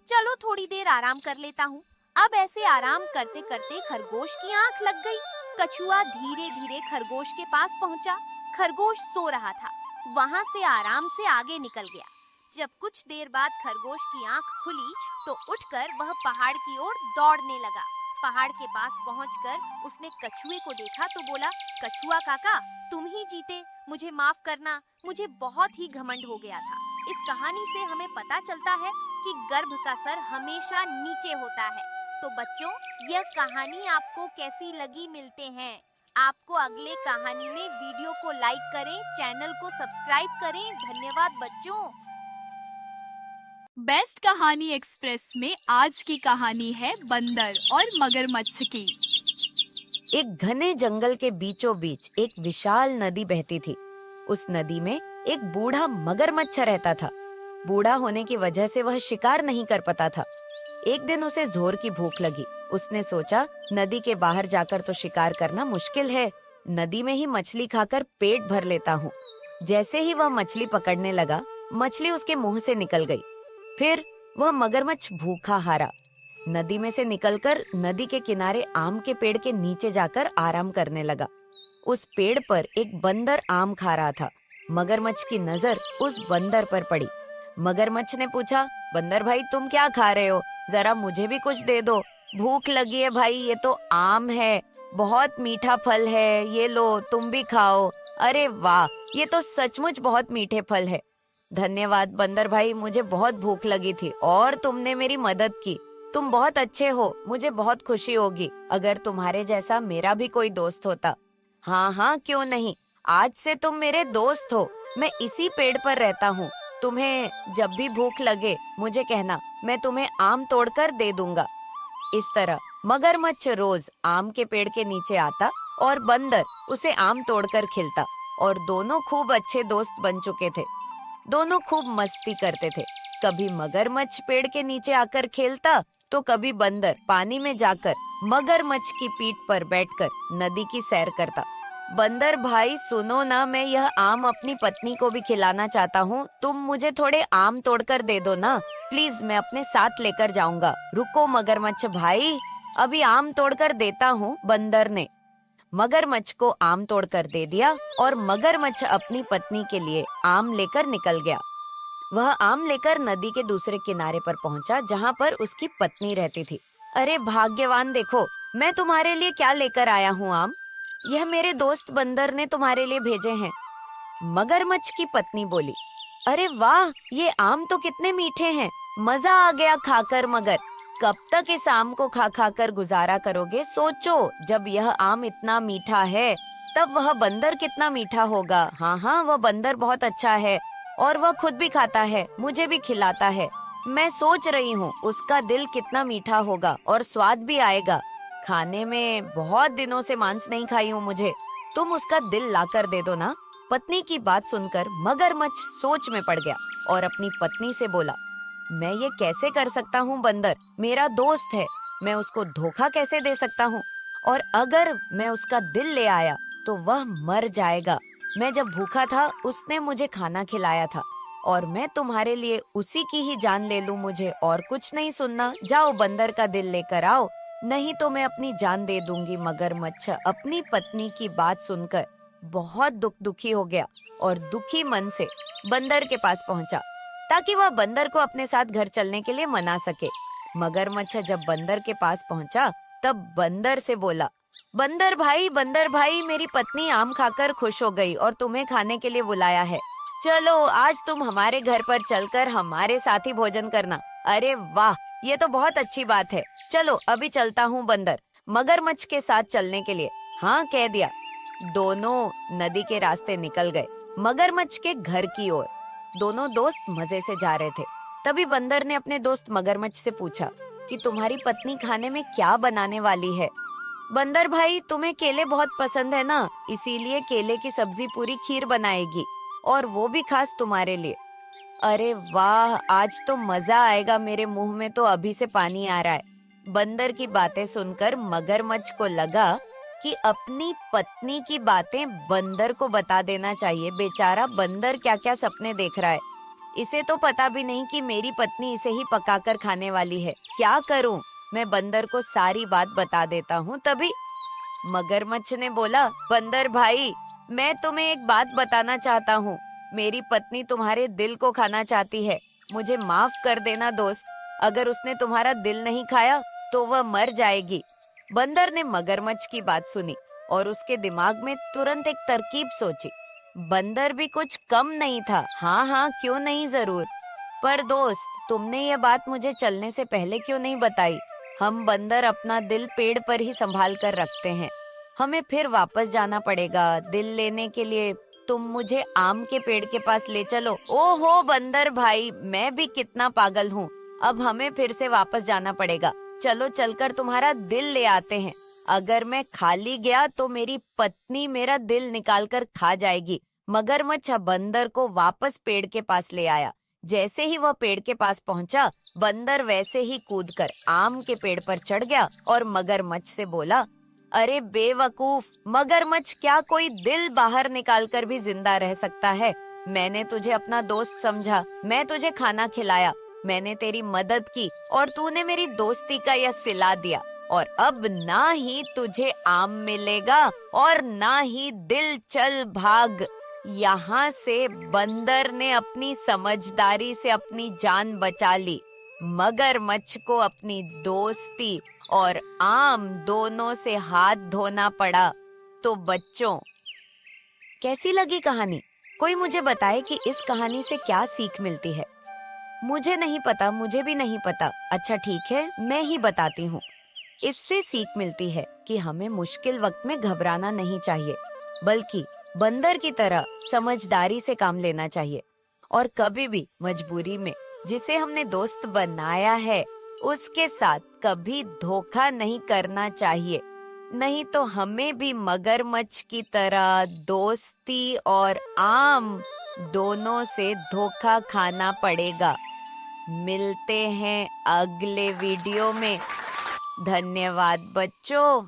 चलो थोड़ी देर आराम कर लेता हूँ। अब ऐसे आराम करते करते खरगोश की आंख लग गई। कछुआ धीरे धीरे खरगोश के पास पहुँचा। खरगोश सो रहा था, वहाँ से आराम से आगे निकल गया। जब कुछ देर बाद खरगोश की आंख खुली तो उठकर वह पहाड़ की ओर दौड़ने लगा। पहाड़ के पास पहुंचकर उसने कछुए को देखा तो बोला, कछुआ काका, तुम ही जीते, मुझे माफ करना, मुझे बहुत ही घमंड हो गया था। इस कहानी से हमें पता चलता है कि गर्भ का सर हमेशा नीचे होता है। तो बच्चों, यह कहानी आपको कैसी लगी? मिलते हैं आपको अगले कहानी में। वीडियो को लाइक करें, चैनल को सब्सक्राइब करें। धन्यवाद बच्चों। बेस्ट कहानी एक्सप्रेस में आज की कहानी है बंदर और मगरमच्छ की। एक घने जंगल के बीचों बीच एक विशाल नदी बहती थी। उस नदी में एक बूढ़ा मगरमच्छ रहता था। बूढ़ा होने की वजह से वह शिकार नहीं कर पाता था। एक दिन उसे जोर की भूख लगी। उसने सोचा, नदी के बाहर जाकर तो शिकार करना मुश्किल है, नदी में ही मछली खाकर पेट भर लेता हूँ। जैसे ही वह मछली पकड़ने लगा, मछली उसके मुंह से निकल गई। फिर वह मगरमच्छ भूखा हारा नदी में से निकलकर नदी के किनारे आम के पेड़ के नीचे जाकर आराम करने लगा। उस पेड़ पर एक बंदर आम खा रहा था। मगरमच्छ की नजर उस बंदर पर पड़ी। मगरमच्छ ने पूछा, बंदर भाई तुम क्या खा रहे हो? जरा मुझे भी कुछ दे दो, भूख लगी है भाई। ये तो आम है, बहुत मीठा फल है, ये लो तुम भी खाओ। अरे वाह, ये तो सचमुच बहुत मीठे फल है। धन्यवाद बंदर भाई, मुझे बहुत भूख लगी थी और तुमने मेरी मदद की। तुम बहुत अच्छे हो, मुझे बहुत खुशी होगी अगर तुम्हारे जैसा मेरा भी कोई दोस्त होता। हाँ हाँ, क्यों नहीं, आज से तुम मेरे दोस्त हो। मैं इसी पेड़ पर रहता हूँ। तुम्हें जब भी भूख लगे मुझे कहना, मैं तुम्हें आम तोड़कर दे दूंगा। इस तरह मगरमच्छ रोज आम के पेड़ के नीचे आता और बंदर उसे आम तोड़कर खिलता और दोनों खूब अच्छे दोस्त बन चुके थे। दोनों खूब मस्ती करते थे। कभी मगरमच्छ पेड़ के नीचे आकर खेलता तो कभी बंदर पानी में जाकर मगरमच्छ की पीठ पर बैठकर नदी की सैर करता। बंदर भाई सुनो ना, मैं यह आम अपनी पत्नी को भी खिलाना चाहता हूँ। तुम मुझे थोड़े आम तोड़कर दे दो ना, प्लीज, मैं अपने साथ लेकर जाऊंगा। रुको मगरमच्छ भाई, अभी आम तोड़कर देता हूँ। बंदर ने मगरमच्छ को आम तोड़कर दे दिया और मगरमच्छ अपनी पत्नी के लिए आम लेकर निकल गया। वह आम लेकर नदी के दूसरे किनारे पर पहुंचा जहां पर उसकी पत्नी रहती थी। अरे भाग्यवान, देखो मैं तुम्हारे लिए क्या लेकर आया हूँ आम। यह मेरे दोस्त बंदर ने तुम्हारे लिए भेजे हैं। मगरमच्छ की पत्नी बोली, अरे वाह, ये आम तो कितने मीठे हैं, मजा आ गया खाकर। मगर कब तक इस आम को खा खा कर गुजारा करोगे? सोचो, जब यह आम इतना मीठा है तब वह बंदर कितना मीठा होगा। हाँ हाँ, वह बंदर बहुत अच्छा है और वह खुद भी खाता है, मुझे भी खिलाता है। मैं सोच रही हूँ उसका दिल कितना मीठा होगा और स्वाद भी आएगा। खाने में बहुत दिनों से मांस नहीं खाई हूँ मुझे, तुम उसका दिल लाकर दे दो ना। पत्नी की बात सुनकर मगरमच्छ सोच में पड़ गया और अपनी पत्नी से बोला, मैं ये कैसे कर सकता हूँ बंदर, मेरा दोस्त है, मैं उसको धोखा कैसे दे सकता हूँ? और अगर मैं उसका दिल ले आया तो वह मर जाएगा। मैं जब भूखा था उसने मुझे खाना खिलाया था और मैं तुम्हारे लिए उसी की ही जान ले लूं, मुझे और कुछ नहीं सुनना। जाओ बंदर का दिल लेकर आओ, नहीं तो मैं अपनी जान दे दूंगी। मगरमच्छ अपनी पत्नी की बात सुनकर बहुत दुखी हो गया और दुखी मन से बंदर के पास पहुंचा ताकि वह बंदर को अपने साथ घर चलने के लिए मना सके। मगरमच्छ जब बंदर के पास पहुंचा तब बंदर से बोला, बंदर भाई, मेरी पत्नी आम खाकर खुश हो गई और तुम्हें खाने के लिए बुलाया है। चलो आज तुम हमारे घर पर चलकर हमारे साथ ही भोजन करना। अरे वाह, ये तो बहुत अच्छी बात है। चलो अभी चलता हूँ बंदर मगरमच्छ के साथ चलने के लिए। हाँ कह दिया। दोनों नदी के रास्ते निकल गए मगरमच्छ के घर की ओर। दोनों दोस्त मजे से जा रहे थे। तभी बंदर ने अपने दोस्त मगरमच्छ से पूछा कि तुम्हारी पत्नी खाने में क्या बनाने वाली है? बंदर भाई, तुम्हें केले बहुत पसंद है ना, इसीलिए केले की सब्जी पूरी खीर बनाएगी और वो भी खास तुम्हारे लिए। अरे वाह, आज तो मजा आएगा, मेरे मुंह में तो अभी से पानी आ रहा है। बंदर की बातें सुनकर मगरमच्छ को लगा कि अपनी पत्नी की बातें बंदर को बता देना चाहिए। बेचारा बंदर क्या क्या सपने देख रहा है, इसे तो पता भी नहीं कि मेरी पत्नी इसे ही पकाकर खाने वाली है। क्या करूं? मैं बंदर को सारी बात बता देता हूँ। तभी मगरमच्छ ने बोला, बंदर भाई, मैं तुम्हें एक बात बताना चाहता हूँ। मेरी पत्नी तुम्हारे दिल को खाना चाहती है। मुझे माफ कर देना दोस्त, अगर उसने तुम्हारा दिल नहीं खाया तो वह मर जाएगी। बंदर ने मगरमच्छ की बात सुनी और उसके दिमाग में तुरंत एक तरकीब सोची। बंदर भी कुछ कम नहीं था। हाँ, क्यों नहीं, जरूर। पर दोस्त, तुमने ये बात मुझे चलने से पहले क्यों नहीं बताई? हम बंदर अपना दिल पेड़ पर ही संभाल कर रखते हैं, हमें फिर वापस जाना पड़ेगा दिल लेने के लिए। तुम मुझे आम के पेड़ के पास ले चलो। ओहो बंदर भाई, मैं भी कितना पागल हूँ, अब हमें फिर से वापस जाना पड़ेगा। चलो चलकर तुम्हारा दिल ले आते हैं। अगर मैं खाली गया तो मेरी पत्नी मेरा दिल निकाल कर खा जाएगी। मगरमच्छ बंदर को वापस पेड़ के पास ले आया। जैसे ही वह पेड़ के पास पहुंचा, बंदर वैसे ही कूदकर आम के पेड़ पर चढ़ गया और मगरमच्छ से बोला, अरे बेवकूफ मगरमच्छ, क्या कोई दिल बाहर निकाल कर भी जिंदा रह सकता है? मैंने तुझे अपना दोस्त समझा, मैं तुझे खाना खिलाया, मैंने तेरी मदद की और तूने मेरी दोस्ती का यह सिला दिया, और अब ना ही तुझे आम मिलेगा और ना ही दिल। चल भाग यहाँ से। बंदर ने अपनी समझदारी से अपनी जान बचा ली। मगरमच्छ को अपनी दोस्ती और आम दोनों से हाथ धोना पड़ा। तो बच्चों, कैसी लगी कहानी? कोई मुझे बताए कि इस कहानी से क्या सीख मिलती है? मुझे नहीं पता, मुझे भी नहीं पता। अच्छा ठीक है, मैं ही बताती हूँ। इससे सीख मिलती है कि हमें मुश्किल वक्त में घबराना नहीं चाहिए, बल्कि बंदर की तरह समझदारी से काम लेना चाहिए। और कभी भी मजबूरी में जिसे हमने दोस्त बनाया है उसके साथ कभी धोखा नहीं करना चाहिए, नहीं तो हमें भी मगरमच्छ की तरह दोस्ती और आम दोनों से धोखा खाना पड़ेगा। मिलते हैं अगले वीडियो में। धन्यवाद बच्चों।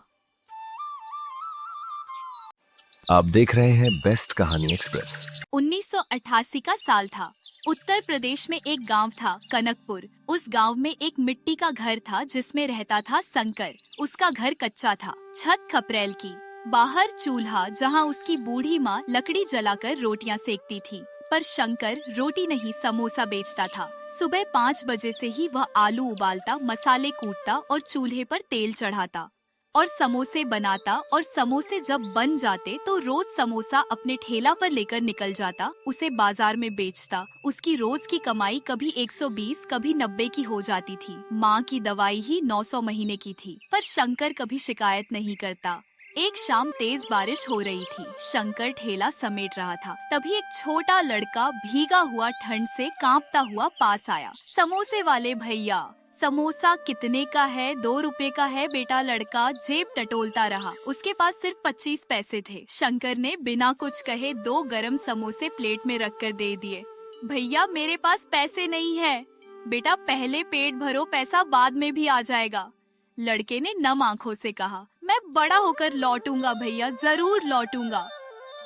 आप देख रहे हैं बेस्ट कहानी एक्सप्रेस। 1988 का साल था। उत्तर प्रदेश में एक गांव था, कनकपुर। उस गांव में एक मिट्टी का घर था जिसमें रहता था शंकर। उसका घर कच्चा था, छत खपरेल की, बाहर चूल्हा जहां उसकी बूढ़ी माँ लकड़ी जलाकर रोटियां सेकती थी। पर शंकर रोटी नहीं, समोसा बेचता था। सुबह 5 बजे से ही वह आलू उबालता, मसाले कूटता और चूल्हे पर तेल चढ़ाता और समोसे बनाता। और समोसे जब बन जाते तो रोज समोसा अपने ठेला पर लेकर निकल जाता, उसे बाजार में बेचता। उसकी रोज की कमाई कभी 120, कभी 90 की हो जाती थी। माँ की दवाई ही 900 महीने की थी। पर शंकर कभी शिकायत नहीं करता। एक शाम तेज बारिश हो रही थी। शंकर ठेला समेट रहा था। तभी एक छोटा लड़का भीगा हुआ ठंड से कांपता हुआ पास आया। समोसे वाले भैया, समोसा कितने का है? 2 रुपए का है बेटा। लड़का जेब टटोलता रहा। उसके पास सिर्फ 25 पैसे थे। शंकर ने बिना कुछ कहे 2 गरम समोसे प्लेट में रखकर दे दिए। भैया मेरे पास पैसे नहीं है। बेटा पहले पेट भरो, पैसा बाद में भी आ जाएगा। लड़के ने नम आंखों से कहा, मैं बड़ा होकर लौटूंगा भैया, जरूर लौटूंगा।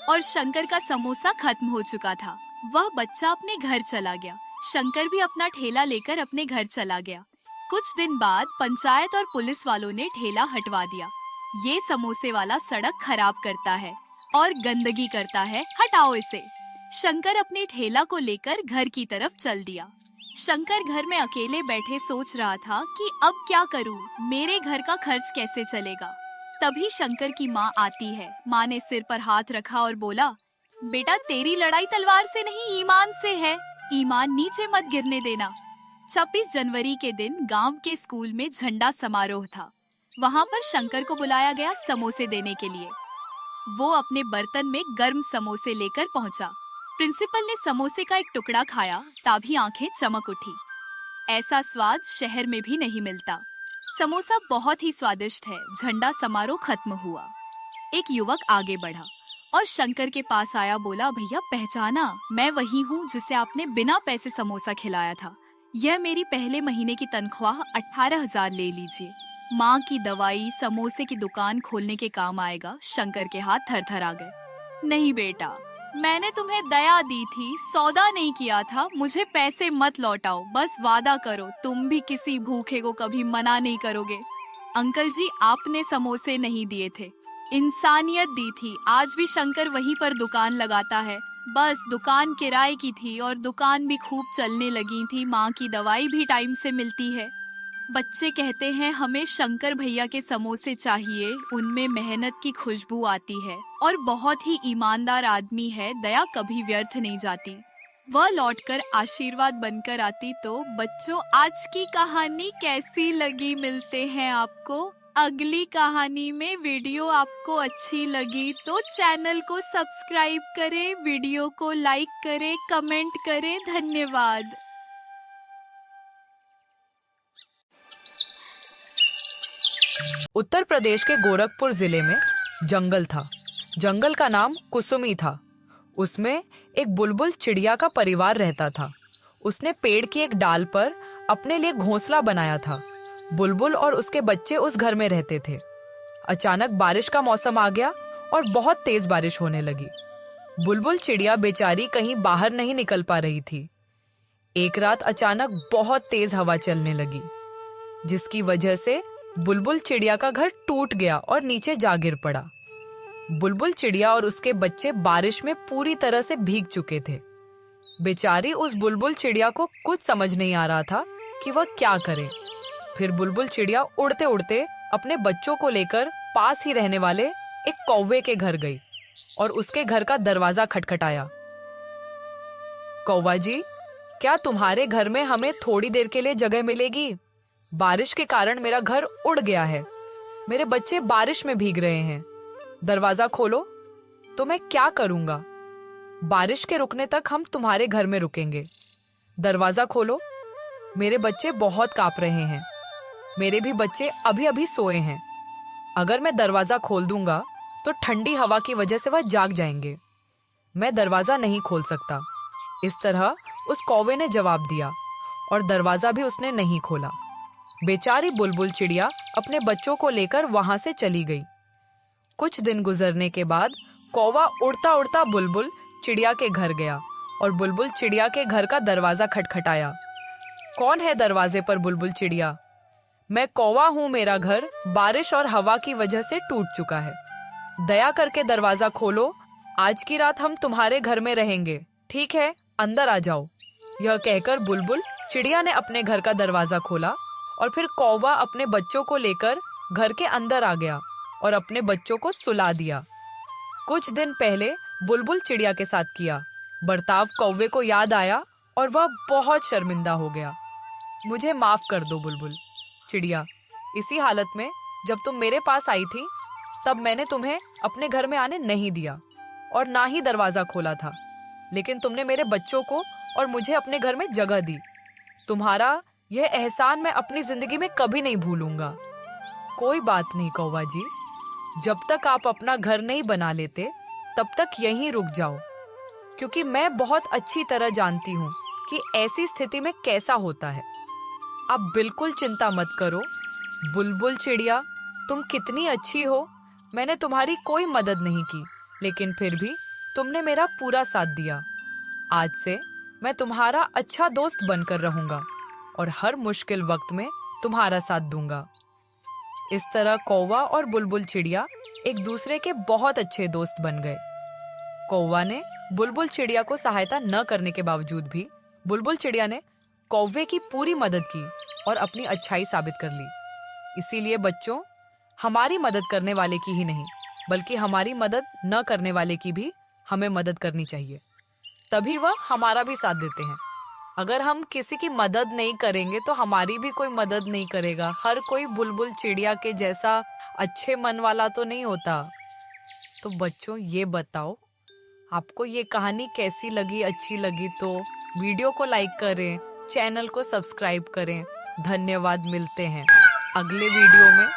और शंकर का समोसा खत्म हो चुका था। वह बच्चा अपने घर चला गया। शंकर भी अपना ठेला लेकर अपने घर चला गया। कुछ दिन बाद पंचायत और पुलिस वालों ने ठेला हटवा दिया। ये समोसे वाला सड़क खराब करता है और गंदगी करता है, हटाओ इसे। शंकर अपने ठेला को लेकर घर की तरफ चल दिया। शंकर घर में अकेले बैठे सोच रहा था कि अब क्या करूं, मेरे घर का खर्च कैसे चलेगा। तभी शंकर की माँ आती है। माँ ने सिर पर हाथ रखा और बोला, बेटा तेरी लड़ाई तलवार से नहीं, ईमान से है। ईमान नीचे मत गिरने देना। 26 जनवरी के दिन गांव के स्कूल में झंडा समारोह था। वहाँ पर शंकर को बुलाया गया समोसे देने के लिए। वो अपने बर्तन में गर्म समोसे लेकर पहुँचा। प्रिंसिपल ने समोसे का एक टुकड़ा खाया, तभी आंखें चमक उठी। ऐसा स्वाद शहर में भी नहीं मिलता। समोसा बहुत ही स्वादिष्ट है। झंडा समारोह खत्म हुआ। एक युवक आगे बढ़ा और शंकर के पास आया। बोला, भैया पहचाना, मैं वही हूँ जिसे आपने बिना पैसे समोसा खिलाया था। यह मेरी पहले महीने की तनख्वाह 18,000 ले लीजिए। माँ की दवाई, समोसे की दुकान खोलने के काम आएगा। शंकर के हाथ थरथर आ गए। नहीं बेटा, मैंने तुम्हें दया दी थी, सौदा नहीं किया था। मुझे पैसे मत लौटाओ, बस वादा करो तुम भी किसी भूखे को कभी मना नहीं करोगे। अंकल जी, आपने समोसे नहीं दिए थे, इंसानियत दी थी। आज भी शंकर वहीं पर दुकान लगाता है। बस दुकान किराए की थी और दुकान भी खूब चलने लगी थी। माँ की दवाई भी टाइम से मिलती है। बच्चे कहते हैं हमें शंकर भैया के समोसे चाहिए, उनमें मेहनत की खुशबू आती है और बहुत ही ईमानदार आदमी है, दया कभी व्यर्थ नहीं जाती। वह लौटकर आशीर्वाद बनकर आती। तो बच्चों, आज की कहानी कैसी लगी मिलते हैं आपको अगली कहानी में। वीडियो आपको अच्छी लगी तो चैनल को सब्सक्राइब करें, वीडियो को लाइक करें, कमेंट करें। धन्यवाद। उत्तर प्रदेश के गोरखपुर जिले में जंगल था। जंगल का नाम कुसुमी था। उसमें एक बुलबुल चिड़िया का परिवार रहता था। उसने पेड़ की एक डाल पर अपने लिए घोंसला बनाया था। बुलबुल और उसके बच्चे उस घर में रहते थे। अचानक बारिश का मौसम आ गया और बहुत तेज बारिश होने लगी। बुलबुल चिड़िया बेचारी कहीं बाहर नहीं निकल पा रही थी। एक रात अचानक बहुत तेज हवा चलने लगी, जिसकी वजह से बुलबुल चिड़िया का घर टूट गया और नीचे जा गिर पड़ा। बुलबुल चिड़िया और उसके बच्चे बारिश में पूरी तरह से भीग चुके थे। बेचारी उस बुलबुल चिड़िया को कुछ समझ नहीं आ रहा था कि वह क्या करे। फिर बुलबुल चिड़िया उड़ते उड़ते अपने बच्चों को लेकर पास ही रहने वाले एक कौवे के घर गई और उसके घर का दरवाजा खटखटाया। कौवा जी, क्या तुम्हारे घर में हमें थोड़ी देर के लिए जगह मिलेगी? बारिश के कारण मेरा घर उड़ गया है। मेरे बच्चे बारिश में भीग रहे हैं। दरवाजा खोलो। तो मैं क्या करूंगा? बारिश के रुकने तक हम तुम्हारे घर में रुकेंगे। दरवाजा खोलो। मेरे बच्चे बहुत कांप रहे हैं। मेरे भी बच्चे अभी अभी सोए हैं। अगर मैं दरवाजा खोल दूंगा तो ठंडी हवा की वजह से वह जाग जाएंगे। मैं दरवाजा नहीं खोल सकता। इस तरह उस कौवे ने जवाब दिया और दरवाजा भी उसने नहीं खोला। बेचारी बुलबुल चिड़िया अपने बच्चों को लेकर वहां से चली गई। कुछ दिन गुजरने के बाद कौवा उड़ता उड़ता बुलबुल चिड़िया के घर गया और बुलबुल चिड़िया के घर का दरवाजा खटखटाया। कौन है दरवाजे पर? बुलबुल चिड़िया। मैं कौवा हूँ, मेरा घर बारिश और हवा की वजह से टूट चुका है। दया करके दरवाजा खोलो। आज की रात हम तुम्हारे घर में रहेंगे। ठीक है, अंदर आ जाओ। यह कहकर बुलबुल चिड़िया ने अपने घर का दरवाजा खोला और फिर कौवा अपने बच्चों को लेकर घर के अंदर आ गया और अपने बच्चों को सुला दिया। कुछ दिन पहले बुलबुल चिड़िया के साथ किया बर्ताव कौवे को याद आया और वह बहुत शर्मिंदा हो गया। मुझे माफ कर दो बुलबुल चिड़िया। इसी हालत में जब तुम मेरे पास आई थी तब मैंने तुम्हें अपने घर में आने नहीं दिया और ना ही दरवाजा खोला था, लेकिन तुमने मेरे बच्चों को और मुझे अपने घर में जगह दी। तुम्हारा यह एहसान मैं अपनी जिंदगी में कभी नहीं भूलूंगा। कोई बात नहीं कौवा जी, जब तक आप अपना घर नहीं बना लेते तब तक यहीं रुक जाओ, क्योंकि मैं बहुत अच्छी तरह जानती हूँ कि ऐसी स्थिति में कैसा होता है। आप बिल्कुल चिंता मत करो। बुलबुल चिड़िया, तुम कितनी अच्छी हो। मैंने तुम्हारी कोई मदद नहीं की, लेकिन फिर भी तुमने मेरा पूरा साथ दिया। आज से मैं तुम्हारा अच्छा दोस्त बनकर रहूंगा और हर मुश्किल वक्त में तुम्हारा साथ दूंगा। इस तरह कौवा और बुलबुल चिड़िया एक दूसरे के बहुत अच्छे दोस्त बन गए। कौवा ने बुलबुल चिड़िया को सहायता न करने के बावजूद भी बुलबुल चिड़िया ने कौवे की पूरी मदद की और अपनी अच्छाई साबित कर ली। इसीलिए बच्चों, हमारी मदद करने वाले की ही नहीं, बल्कि हमारी मदद न करने वाले की भी हमें मदद करनी चाहिए, तभी वह हमारा भी साथ देते हैं। अगर हम किसी की मदद नहीं करेंगे तो हमारी भी कोई मदद नहीं करेगा। हर कोई बुलबुल चिड़िया के जैसा अच्छे मन वाला तो नहीं होता। तो बच्चों, ये बताओ आपको ये कहानी कैसी लगी? अच्छी लगी तो वीडियो को लाइक करें, चैनल को सब्सक्राइब करें। धन्यवाद। मिलते हैं अगले वीडियो में।